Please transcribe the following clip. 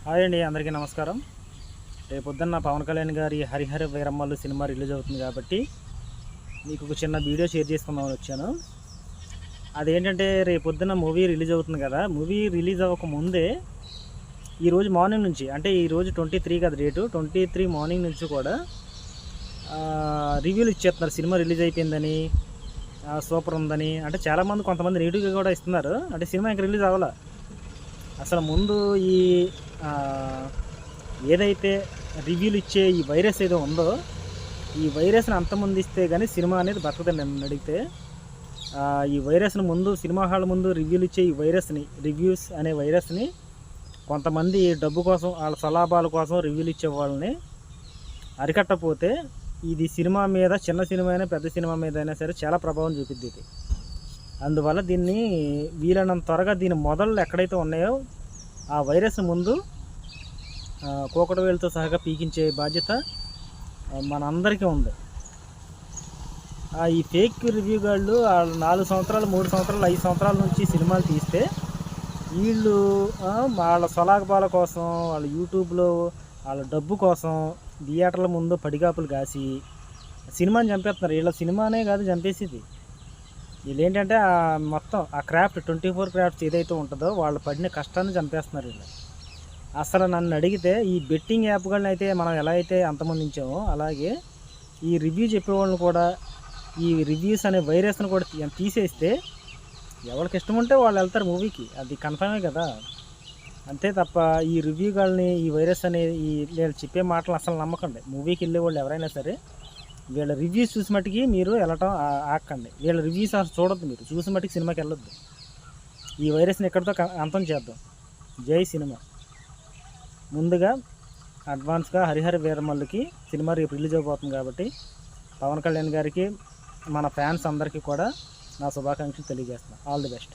Hi అండి, అందరికీ నమస్కారం. రేపొద్దున్న పవన్ కళ్యాణ్ గారి హరిహర వీరమ్మలు సినిమా రిలీజ్ అవుతుంది కాబట్టి మీకు ఒక చిన్న వీడియో షేర్ చేసుకుందామని వచ్చాను. అదేంటంటే రేపొద్దున్న మూవీ రిలీజ్ అవుతుంది కదా. మూవీ రిలీజ్ అవ్వక ముందే ఈరోజు మార్నింగ్ నుంచి, అంటే ఈరోజు 23 కదా డేటు, 23 మార్నింగ్ నుంచి కూడా రివ్యూలు ఇచ్చేస్తున్నారు. సినిమా రిలీజ్ అయిపోయిందని, సూపర్ ఉందని. అంటే చాలామంది కొంతమంది నెగిటివ్గా కూడా ఇస్తున్నారు. అంటే సినిమా ఇంకా రిలీజ్ అవ్వాల. అసలు ముందు ఈ ఏదైతే రివ్యూలు ఇచ్చే ఈ వైరస్ ఏదో ఉందో, ఈ వైరస్ని అంతమందిస్తే కానీ సినిమా అనేది బతకదండి. నన్ను అడిగితే ఈ వైరస్ని ముందు, సినిమా హాల్ ముందు రివ్యూలు ఇచ్చే ఈ వైరస్ని, రివ్యూస్ అనే వైరస్ని కొంతమంది డబ్బు కోసం, వాళ్ళ సలాభాల కోసం రివ్యూలు ఇచ్చే వాళ్ళని అరికట్టకపోతే ఇది సినిమా మీద, చిన్న సినిమా అయినా పెద్ద సినిమా మీద అయినా సరే చాలా ప్రభావం చూపిద్ది ఇది. అందువల్ల దీన్ని వీలైనంత త్వరగా దీని మొదళ్ళు ఎక్కడైతే ఉన్నాయో ఆ వైరస్ ముందు కోకట వేలుతో సహా పీకించే బాధ్యత మనందరికీ ఉంది. ఈ ఫేక్ రివ్యూ గాళ్ళు 4 సంవత్సరాలు, 3 సంవత్సరాలు, 5 సంవత్సరాల నుంచి సినిమాలు తీస్తే వీళ్ళు వాళ్ళ సొలాగబాల కోసం, వాళ్ళ యూట్యూబ్లో వాళ్ళ డబ్బు కోసం థియేటర్ల ముందు పడిగాపులు కాసి సినిమాని చంపేస్తున్నారు. వీళ్ళ సినిమానే కాదు చంపేసేది. వీళ్ళు ఏంటంటే మొత్తం ఆ క్రాఫ్ట్, 24 క్రాఫ్ట్స్ ఏదైతే ఉంటుందో వాళ్ళు పడిన కష్టాన్ని చంపేస్తున్నారు వీళ్ళు. అసలు నన్ను అడిగితే ఈ బెట్టింగ్ యాప్ಗಳನ್ನ అయితే మనం ఎలా అయితే అంతమందించామో, అలాగే ఈ రివ్యూ చెప్పేవాళ్ళని కూడా, ఈ రివ్యూస్ అనే వైరస్ని కూడా తీసేస్తే ఎవరికి ఇష్టం ఉంటే వాళ్ళు వెళ్తారు మూవీకి. అది కన్ఫర్మే కదా. అంతే తప్ప ఈ రివ్యూಗಳని, ఈ వైరస్ అనే ఈ వీళ్ళు చెప్పే మాటలు అసలు నమ్మకండి. మూవీకి వెళ్ళే వాళ్ళు ఎవరైనా సరే వీళ్ళ రివ్యూస్ చూసి మట్టుకి మీరు వెళ్ళటం ఆకండి. వీళ్ళ రివ్యూస్ అసలు చూడొద్దు, మీరు చూసి మట్టుకి సినిమాకి వెళ్ళొద్దు. ఈ వైరస్ని ఎక్కడితో అంతం చేద్దాం. జై సినిమా. ముందుగా అడ్వాన్స్గా హరిహర వీరమల్లుకి సినిమా రేపు రిలీజ్ అయిపోతుంది కాబట్టి పవన్ కళ్యాణ్ గారికి, మన ఫ్యాన్స్ అందరికీ కూడా నా శుభాకాంక్షలు తెలియజేస్తున్నాను. All the best.